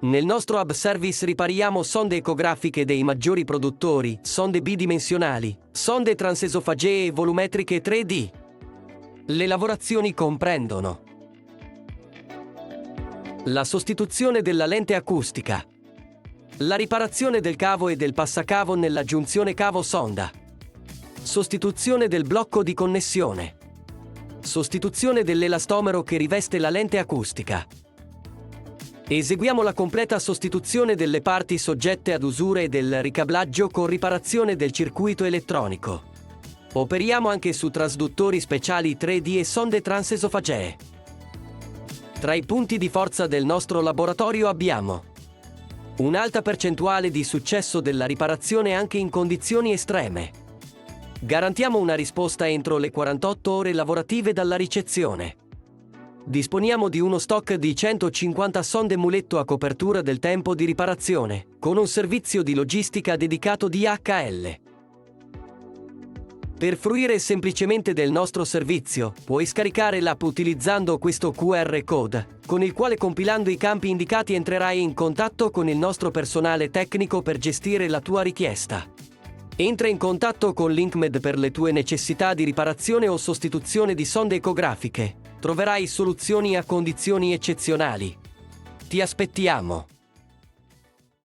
Nel nostro hub service ripariamo sonde ecografiche dei maggiori produttori, sonde bidimensionali, sonde transesofagee e volumetriche 3D. Le lavorazioni comprendono la sostituzione della lente acustica, la riparazione del cavo e del passacavo nella giunzione cavo-sonda, sostituzione del blocco di connessione, sostituzione dell'elastomero che riveste la lente acustica. Eseguiamo la completa sostituzione delle parti soggette ad usure e del ricablaggio con riparazione del circuito elettronico. Operiamo anche su trasduttori speciali 3D e sonde transesofagee. Tra i punti di forza del nostro laboratorio abbiamo un'alta percentuale di successo della riparazione anche in condizioni estreme. Garantiamo una risposta entro le 48 ore lavorative dalla ricezione. Disponiamo di uno stock di 150 sonde muletto a copertura del tempo di riparazione, con un servizio di logistica dedicato DHL. Per fruire semplicemente del nostro servizio, puoi scaricare l'app utilizzando questo QR code, con il quale compilando i campi indicati entrerai in contatto con il nostro personale tecnico per gestire la tua richiesta. Entra in contatto con LinkMed per le tue necessità di riparazione o sostituzione di sonde ecografiche. Troverai soluzioni a condizioni eccezionali. Ti aspettiamo!